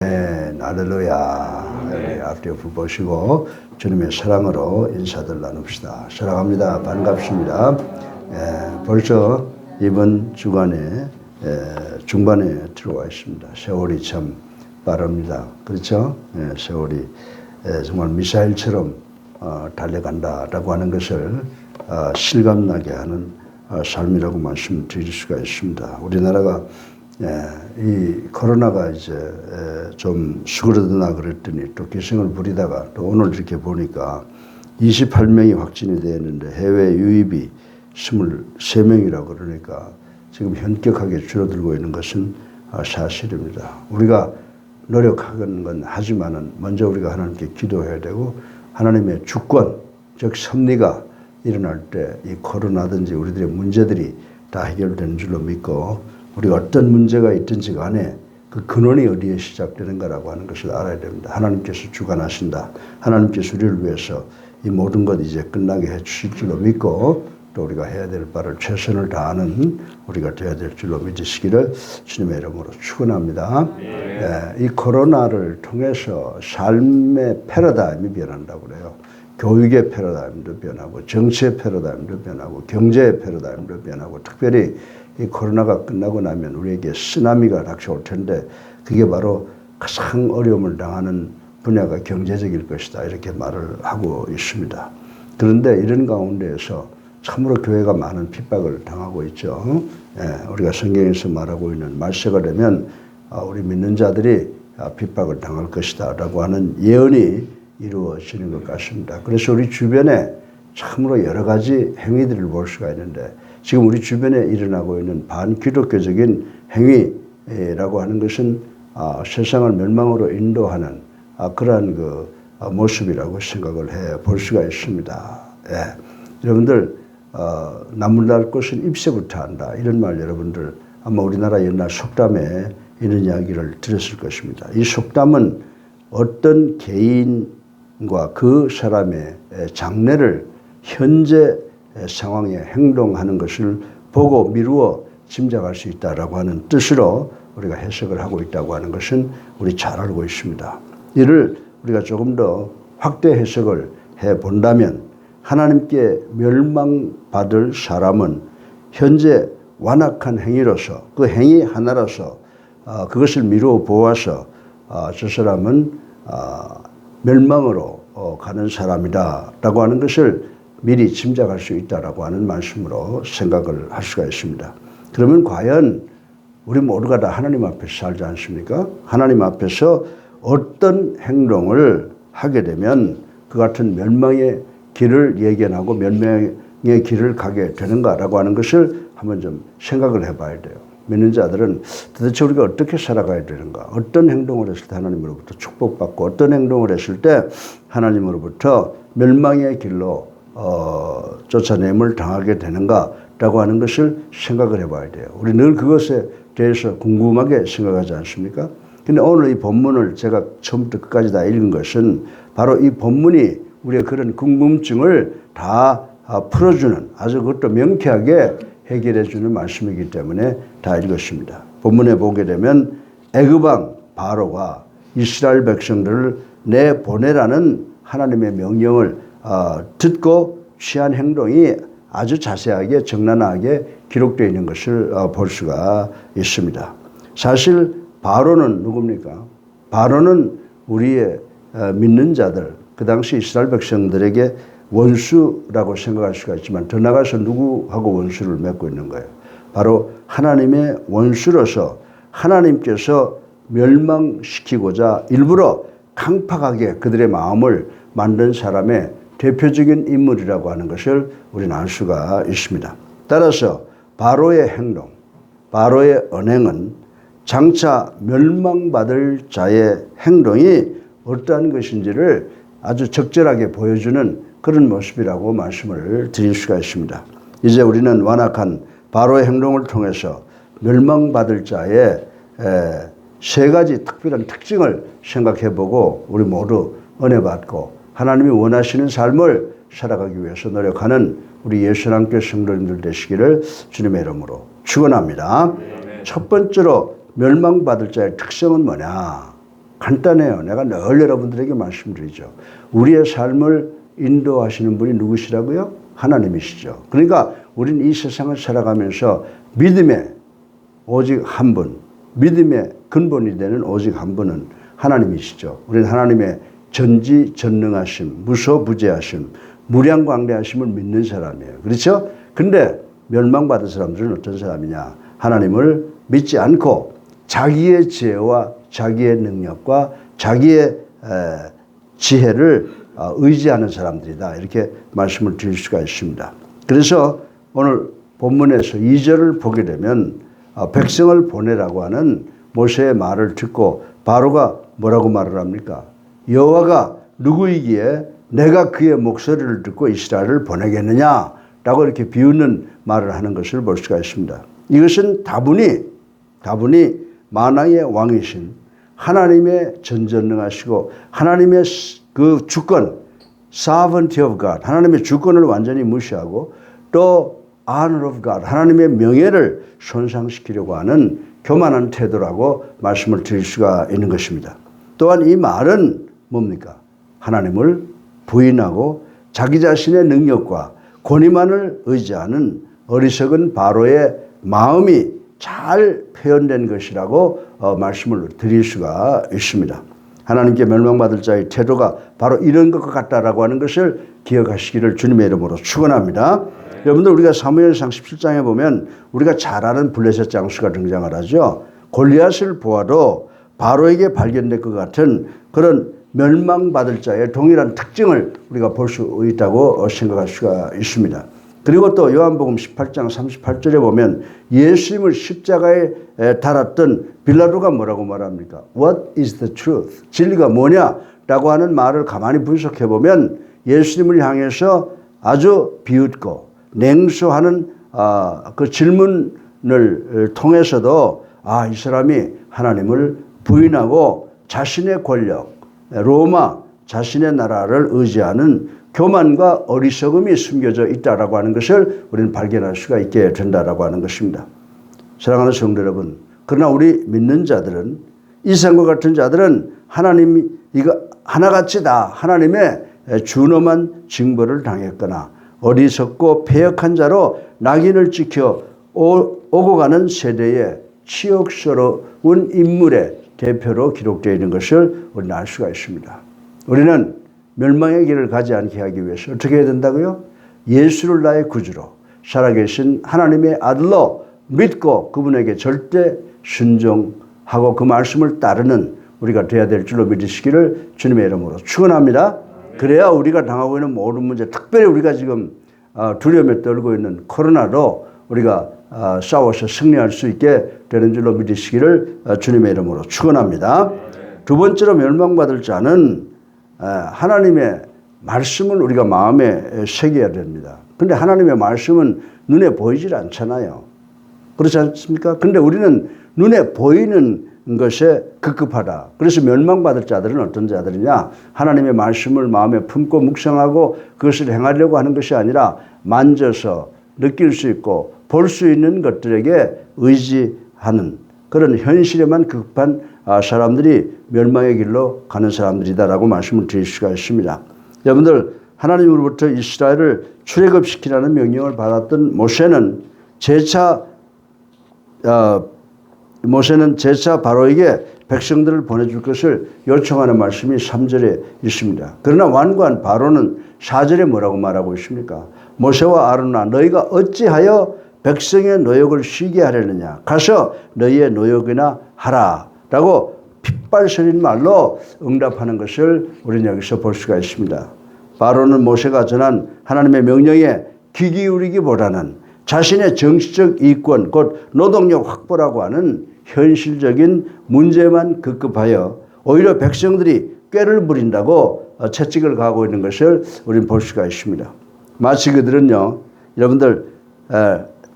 할렐루야. 네. 앞뒤 옆을 보시고 주님의 사랑으로 인사들 나눕시다. 사랑합니다. 반갑습니다. 벌써 이번 주간에 중반에 들어와 있습니다. 세월이 참 빠릅니다. 그렇죠? 세월이 정말 미사일처럼 달려간다라고 하는 것을 실감나게 하는 삶이라고 말씀드릴 수가 있습니다. 우리나라가 이 코로나가 이제 좀 수그러드나 그랬더니 또 기승을 부리다가 또 오늘 이렇게 보니까 28명이 확진이 되었는데 해외 유입이 23명이라고 그러니까 지금 현격하게 줄어들고 있는 것은 사실입니다. 우리가 노력하는 건 하지만은 먼저 우리가 하나님께 기도해야 되고 하나님의 주권, 즉 섭리가 일어날 때 이 코로나든지 우리들의 문제들이 다 해결되는 줄로 믿고 우리가 어떤 문제가 있든지 간에 그 근원이 어디에 시작되는가라고 하는 것을 알아야 됩니다. 하나님께서 주관하신다. 하나님께서 우리를 위해서 이 모든 것 이제 끝나게 해 주실 줄로 믿고 또 우리가 해야 될 바를 최선을 다하는 우리가 되어야 될 줄로 믿으시기를 주님의 이름으로 축원합니다. 이 코로나를 통해서 삶의 패러다임이 변한다고 그래요. 교육의 패러다임도 변하고 정치의 패러다임도 변하고 경제의 패러다임도 변하고 특별히 이 코로나가 끝나고 나면 우리에게 쓰나미가 닥쳐올 텐데 그게 바로 가장 어려움을 당하는 분야가 경제적일 것이다 이렇게 말을 하고 있습니다. 그런데 이런 가운데에서 참으로 교회가 많은 핍박을 당하고 있죠. 우리가 성경에서 말하고 있는 말세가 되면 우리 믿는 자들이 핍박을 당할 것이다 라고 하는 예언이 이루어지는 것 같습니다. 그래서 우리 주변에 참으로 여러 가지 행위들을 볼 수가 있는데 지금 우리 주변에 일어나고 있는 반기독교적인 행위라고 하는 것은 세상을 멸망으로 인도하는 그러한 그 모습이라고 생각을 해 볼 수가 있습니다. 여러분들 나물 날 것은 잎새부터 한다 이런 말 여러분들 아마 우리나라 옛날 속담에 이런 이야기를 들었을 것입니다. 이 속담은 어떤 개인과 그 사람의 장래를 현재 상황에 행동하는 것을 보고 미루어 짐작할 수 있다라고 하는 뜻으로 우리가 해석을 하고 있다고 하는 것은 우리 잘 알고 있습니다. 이를 우리가 조금 더 확대 해석을 해 본다면 하나님께 멸망받을 사람은 현재 완악한 행위로서 그 행위 하나로서 그것을 미루어 보아서 저 사람은 멸망으로 가는 사람이다라고 하는 것을 미리 짐작할 수 있다라고 하는 말씀으로 생각을 할 수가 있습니다. 그러면 과연 우리 모두가 다 하나님 앞에서 살지 않습니까? 하나님 앞에서 어떤 행동을 하게 되면 그 같은 멸망의 길을 예견하고 멸망의 길을 가게 되는가라고 하는 것을 한번 좀 생각을 해봐야 돼요. 믿는 자들은 도대체 우리가 어떻게 살아가야 되는가? 어떤 행동을 했을 때 하나님으로부터 축복받고 어떤 행동을 했을 때 하나님으로부터 멸망의 길로 쫓아냄을 당하게 되는가라고 하는 것을 생각을 해봐야 돼요. 우리 늘 그것에 대해서 궁금하게 생각하지 않습니까? 근데 오늘 이 본문을 제가 처음부터 끝까지 다 읽은 것은 바로 이 본문이 우리의 그런 궁금증을 다 풀어주는 아주 그것도 명쾌하게 해결해주는 말씀이기 때문에 다 읽었습니다. 본문에 보게 되면 애굽왕 바로가 이스라엘 백성들을 내보내라는 하나님의 명령을 듣고 취한 행동이 아주 자세하게 적나라하게 기록되어 있는 것을 볼 수가 있습니다. 사실 바로는 누굽니까? 바로는 우리의 믿는 자들, 그 당시 이스라엘 백성들에게 원수라고 생각할 수가 있지만 더 나아가서 누구하고 원수를 맺고 있는 거예요? 바로 하나님의 원수로서 하나님께서 멸망시키고자 일부러 강팍하게 그들의 마음을 만든 사람의 대표적인 인물이라고 하는 것을 우리는 알 수가 있습니다. 따라서 바로의 행동, 바로의 언행은 장차 멸망받을 자의 행동이 어떠한 것인지를 아주 적절하게 보여주는 그런 모습이라고 말씀을 드릴 수가 있습니다. 이제 우리는 완악한 바로의 행동을 통해서 멸망받을 자의 세 가지 특별한 특징을 생각해보고 우리 모두 은혜 받고 하나님이 원하시는 삶을 살아가기 위해서 노력하는 우리 예수님께 성도님들 되시기를 주님의 이름으로 축원합니다. 첫 번째로 멸망받을 자의 특성은 뭐냐? 간단해요. 내가 늘 여러분들에게 말씀드리죠. 우리의 삶을 인도하시는 분이 누구시라고요? 하나님이시죠. 그러니까 우리는 이 세상을 살아가면서 믿음의 오직 한 분, 믿음의 근본이 되는 오직 한 분은 하나님이시죠. 우리는 하나님의 전지전능하심, 무소부재하심, 무량광대하심을 믿는 사람이에요. 그렇죠? 근데 멸망받은 사람들은 어떤 사람이냐? 하나님을 믿지 않고 자기의 지혜와 자기의 능력과 자기의 지혜를 의지하는 사람들이다. 이렇게 말씀을 드릴 수가 있습니다. 그래서 오늘 본문에서 2절을 보게 되면 백성을 보내라고 하는 모세의 말을 듣고 바로가 뭐라고 말을 합니까? 여호와가 누구이기에 내가 그의 목소리를 듣고 이스라엘을 보내겠느냐라고 이렇게 비웃는 말을 하는 것을 볼 수가 있습니다. 이것은 다분히 만왕의 왕이신 하나님의 전전능하시고 하나님의 그 주권, sovereignty of God, 하나님의 주권을 완전히 무시하고 또 honor of God, 하나님의 명예를 손상시키려고 하는 교만한 태도라고 말씀을 드릴 수가 있는 것입니다. 또한 이 말은 뭡니까? 하나님을 부인하고 자기 자신의 능력과 권위만을 의지하는 어리석은 바로의 마음이 잘 표현된 것이라고 말씀을 드릴 수가 있습니다. 하나님께 멸망받을 자의 태도가 바로 이런 것과 같다라고 하는 것을 기억하시기를 주님의 이름으로 축원합니다. 여러분들 우리가 사무엘상 17장에 보면 우리가 잘 아는 블레셋 장수가 등장을 하죠. 골리앗을 보아도 바로에게 발견될 것 같은 그런 멸망받을 자의 동일한 특징을 우리가 볼 수 있다고 생각할 수가 있습니다. 그리고 또 요한복음 18장 38절에 보면 예수님을 십자가에 달았던 빌라도가 뭐라고 말합니까? What is the truth? 진리가 뭐냐라고 하는 말을 가만히 분석해 보면 예수님을 향해서 아주 비웃고 냉소하는 그 질문을 통해서도 이 사람이 하나님을 부인하고 자신의 권력, 로마 자신의 나라를 의지하는 교만과 어리석음이 숨겨져 있다라고 하는 것을 우리는 발견할 수가 있게 된다라고 하는 것입니다. 사랑하는 성도 여러분, 그러나 우리 믿는 자들은 이상과 같은 자들은 하나님이 이거 하나같이 다 하나님의 준엄한 징벌을 당했거나 어리석고 패역한 자로 낙인을 찍혀 오고 가는 세대의 치욕스러운 인물의 대표로 기록되어 있는 것을 우리는 알 수가 있습니다. 우리는 멸망의 길을 가지 않게 하기 위해서 어떻게 해야 된다고요? 예수를 나의 구주로 살아계신 하나님의 아들로 믿고 그분에게 절대 순종하고 그 말씀을 따르는 우리가 되어야 될 줄로 믿으시기를 주님의 이름으로 축원합니다. 그래야 우리가 당하고 있는 모든 문제, 특별히 우리가 지금 두려움에 떨고 있는 코로나로 우리가 싸워서 승리할 수 있게 되는 줄로 믿으시기를 주님의 이름으로 축원합니다. 두 번째로 멸망받을 자는 하나님의 말씀을 우리가 마음에 새겨야 됩니다. 근데 하나님의 말씀은 눈에 보이질 않잖아요. 그렇지 않습니까? 근데 우리는 눈에 보이는 것에 급급하다. 그래서 멸망받을 자들은 어떤 자들이냐? 하나님의 말씀을 마음에 품고 묵상하고 그것을 행하려고 하는 것이 아니라 만져서 느낄 수 있고 볼 수 있는 것들에게 의지하는 그런 현실에만 급한 사람들이 멸망의 길로 가는 사람들이다라고 말씀을 드릴 수가 있습니다. 여러분들 하나님으로부터 이스라엘을 출애굽시키라는 명령을 받았던 모세는 재차 바로에게 백성들을 보내줄 것을 요청하는 말씀이 3절에 있습니다. 그러나 완고한 바로는 4절에 뭐라고 말하고 있습니까? 모세와 아론아 너희가 어찌하여 백성의 노역을 쉬게 하려느냐 가서 너희의 노역이나 하라 라고 핏발서린 말로 응답하는 것을 우리는 여기서 볼 수가 있습니다. 바로는 모세가 전한 하나님의 명령에 귀 기울이기보다는 자신의 정치적 이권 곧 노동력 확보라고 하는 현실적인 문제만 급급하여 오히려 백성들이 꾀를 부린다고 채찍을 가하고 있는 것을 우리는 볼 수가 있습니다. 마치 그들은요, 여러분들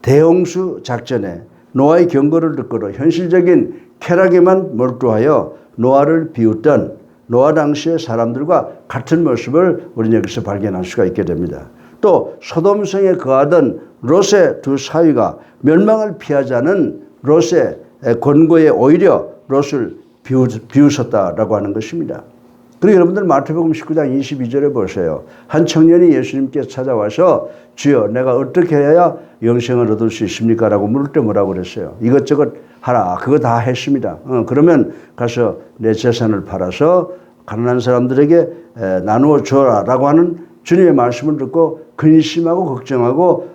대홍수 작전에 노아의 경고를 듣고도 현실적인 쾌락에만 몰두하여 노아를 비웃던 노아 당시의 사람들과 같은 모습을 우리는 여기서 발견할 수가 있게 됩니다. 또 소돔성에 거하던 롯의 두 사위가 멸망을 피하자는 롯의 권고에 오히려 롯을 비웃었다라고 하는 것입니다. 그리고 여러분들 마태복음 19장 22절에 보세요. 한 청년이 예수님께 찾아와서 주여 내가 어떻게 해야 영생을 얻을 수 있습니까? 라고 물을 때 뭐라고 그랬어요? 이것저것 하라. 그거 다 했습니다. 그러면 가서 내 재산을 팔아서 가난한 사람들에게 나누어 줘라 라고 하는 주님의 말씀을 듣고 근심하고 걱정하고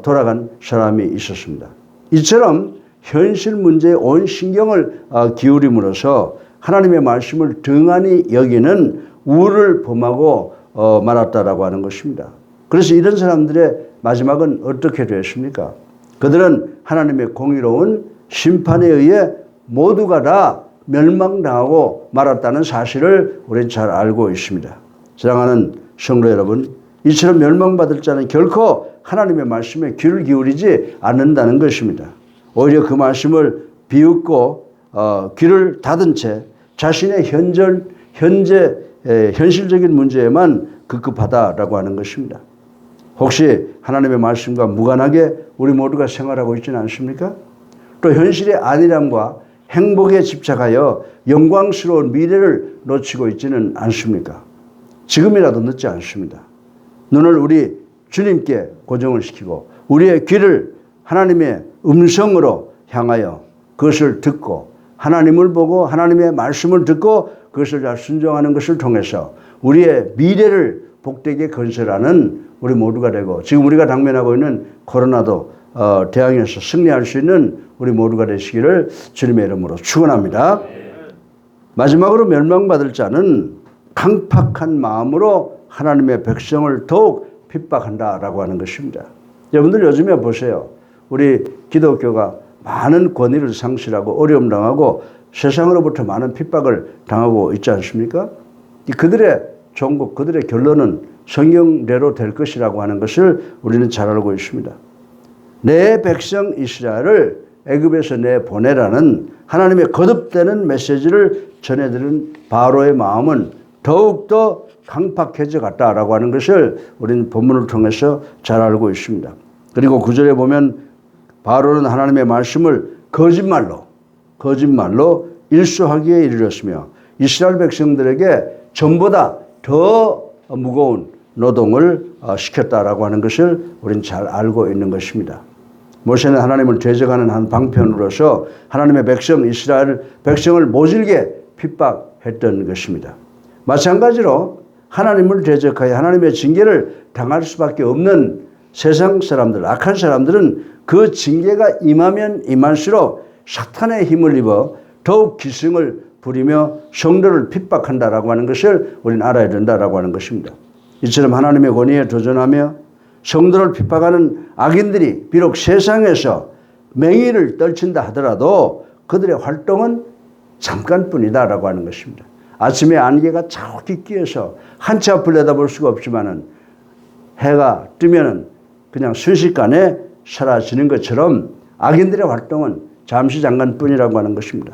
돌아간 사람이 있었습니다. 이처럼 현실 문제에 온 신경을 기울임으로써 하나님의 말씀을 등한히 여기는 우를 범하고 말았다라고 하는 것입니다. 그래서 이런 사람들의 마지막은 어떻게 되었습니까? 그들은 하나님의 공의로운 심판에 의해 모두가 다 멸망당하고 말았다는 사실을 우리는 잘 알고 있습니다. 사랑하는 성도 여러분, 이처럼 멸망받을 자는 결코 하나님의 말씀에 귀를 기울이지 않는다는 것입니다. 오히려 그 말씀을 비웃고 귀를 닫은 채 자신의 현실적인 문제에만 급급하다라고 하는 것입니다. 혹시 하나님의 말씀과 무관하게 우리 모두가 생활하고 있지는 않습니까? 또 현실의 안일함과 행복에 집착하여 영광스러운 미래를 놓치고 있지는 않습니까? 지금이라도 늦지 않습니다. 눈을 우리 주님께 고정을 시키고 우리의 귀를 하나님의 음성으로 향하여 그것을 듣고 하나님을 보고 하나님의 말씀을 듣고 그것을 잘 순종하는 것을 통해서 우리의 미래를 복되게 건설하는 우리 모두가 되고 지금 우리가 당면하고 있는 코로나도 대항해서 승리할 수 있는 우리 모두가 되시기를 주님의 이름으로 축원합니다. 마지막으로 멸망받을 자는 강팍한 마음으로 하나님의 백성을 더욱 핍박한다라고 하는 것입니다. 여러분들 요즘에 보세요. 우리 기독교가 많은 권위를 상실하고 어려움 당하고 세상으로부터 많은 핍박을 당하고 있지 않습니까? 그들의 종국, 그들의 결론은 성경대로 될 것이라고 하는 것을 우리는 잘 알고 있습니다. 내 백성 이스라엘을 애굽에서 내보내라는 하나님의 거듭되는 메시지를 전해드린 바로의 마음은 더욱더 강팍해져 갔다라고 하는 것을 우리는 본문을 통해서 잘 알고 있습니다. 그리고 9절에 보면 바로는 하나님의 말씀을 거짓말로 일수하기에 이르렀으며 이스라엘 백성들에게 전보다 더 무거운 노동을 시켰다라고 하는 것을 우리는 잘 알고 있는 것입니다. 모세는 하나님을 대적하는 한 방편으로서 하나님의 백성 이스라엘 백성을 모질게 핍박했던 것입니다. 마찬가지로 하나님을 대적하여 하나님의 징계를 당할 수밖에 없는 세상 사람들, 악한 사람들은 그 징계가 임하면 임할수록 사탄의 힘을 입어 더욱 기승을 부리며 성도를 핍박한다라고 하는 것을 우리는 알아야 된다라고 하는 것입니다. 이처럼 하나님의 권위에 도전하며 성도를 핍박하는 악인들이 비록 세상에서 맹의를 떨친다 하더라도 그들의 활동은 잠깐뿐이다라고 하는 것입니다. 아침에 안개가 자욱히 끼어서 한치 앞을 내다볼 수가 없지만은 해가 뜨면은 그냥 순식간에 사라지는 것처럼 악인들의 활동은 잠시 잠깐뿐이라고 하는 것입니다.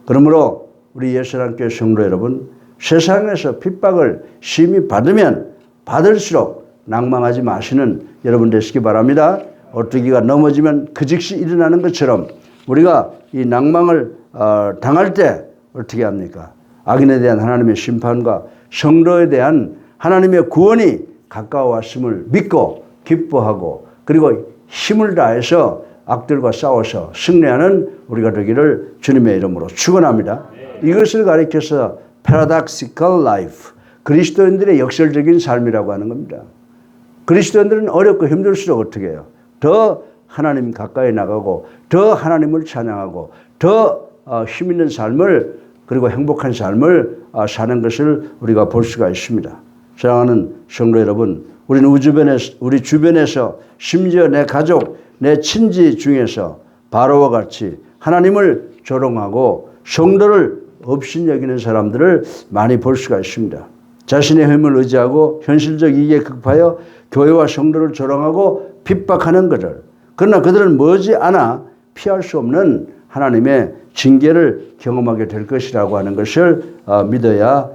그러므로 우리 예수님께 성도 여러분, 세상에서 핍박을 심히 받으면 받을수록 낭망하지 마시는 여러분 되시기 바랍니다. 오뚜기가 넘어지면 그 즉시 일어나는 것처럼 우리가 이 낭망을 당할 때 어떻게 합니까? 악인에 대한 하나님의 심판과 성도에 대한 하나님의 구원이 가까워왔음을 믿고 기뻐하고 그리고 힘을 다해서 악들과 싸워서 승리하는 우리가 되기를 주님의 이름으로 축원합니다. 이것을 가리켜서 paradoxical life, 그리스도인들의 역설적인 삶이라고 하는 겁니다. 그리스도인들은 어렵고 힘들수록 어떻게 해요? 더 하나님 가까이 나가고 더 하나님을 찬양하고 더 힘 있는 삶을 그리고 행복한 삶을 사는 것을 우리가 볼 수가 있습니다. 사랑하는 성도 여러분, 우리는 우리 주변에서 심지어 내 가족, 내 친지 중에서 바로와 같이 하나님을 조롱하고 성도를 업신여기는 사람들을 많이 볼 수가 있습니다. 자신의 힘을 의지하고 현실적 이익에 급하여 교회와 성도를 조롱하고 핍박하는 것을, 그러나 그들은 머지않아 피할 수 없는 하나님의 징계를 경험하게 될 것이라고 하는 것을 믿어야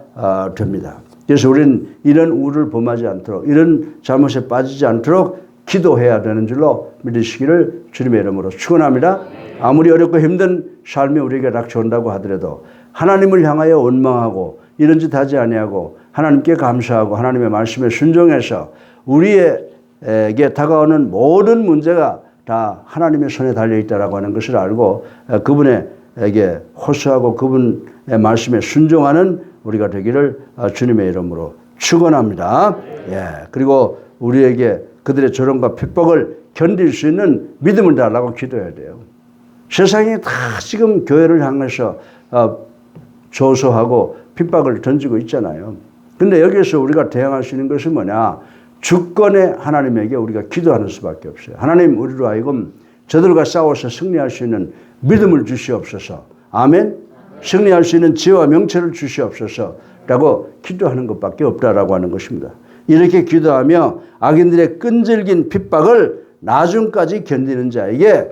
됩니다. 그래서 우리는 이런 우를 범하지 않도록, 이런 잘못에 빠지지 않도록 기도해야 되는 줄로 믿으시기를 주님의 이름으로 축원합니다. 아무리 어렵고 힘든 삶이 우리에게 닥쳐온다고 하더라도 하나님을 향하여 원망하고 이런 짓 하지 아니하고 하나님께 감사하고 하나님의 말씀에 순종해서 우리에게 다가오는 모든 문제가 다 하나님의 손에 달려있다라고 하는 것을 알고 그분에게 호소하고 그분의 말씀에 순종하는 우리가 되기를 주님의 이름으로 축원합니다. 예. 그리고 우리에게 그들의 조롱과 핍박을 견딜 수 있는 믿음을 달라고 기도해야 돼요. 세상이 다 지금 교회를 향해서 조소하고 핍박을 던지고 있잖아요. 근데 여기에서 우리가 대항할 수 있는 것은 뭐냐? 주권의 하나님에게 우리가 기도하는 수밖에 없어요. 하나님, 우리로 하여금 저들과 싸워서 승리할 수 있는 믿음을 주시옵소서. 아멘. 승리할 수 있는 지혜와 명철을 주시옵소서 라고 기도하는 것밖에 없다라고 하는 것입니다. 이렇게 기도하며 악인들의 끈질긴 핍박을 나중까지 견디는 자에게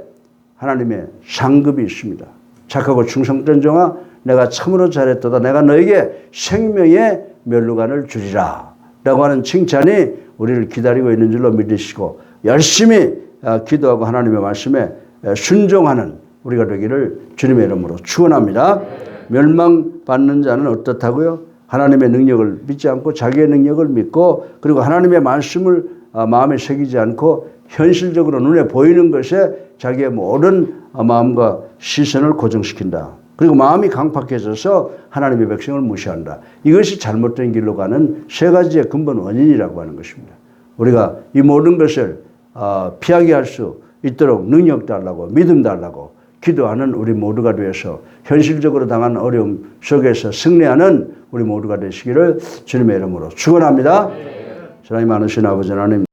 하나님의 상급이 있습니다. 착하고 충성된 종아, 내가 참으로 잘했도다. 내가 너에게 생명의 면류관을 주리라 라고 하는 칭찬이 우리를 기다리고 있는 줄로 믿으시고 열심히 기도하고 하나님의 말씀에 순종하는 우리가 되기를 주님의 이름으로 축원합니다. 멸망받는 자는 어떻다고요? 하나님의 능력을 믿지 않고 자기의 능력을 믿고 그리고 하나님의 말씀을 마음에 새기지 않고 현실적으로 눈에 보이는 것에 자기의 모든 마음과 시선을 고정시킨다. 그리고 마음이 강팍해져서 하나님의 백성을 무시한다. 이것이 잘못된 길로 가는 세 가지의 근본 원인이라고 하는 것입니다. 우리가 이 모든 것을 피하게 할 수 있도록 능력 달라고 믿음 달라고 기도하는 우리 모두가 되어서 현실적으로 당한 어려움 속에서 승리하는 우리 모두가 되시기를 주님의 이름으로 축원합니다. 사랑이 많으신 아버지 하나님,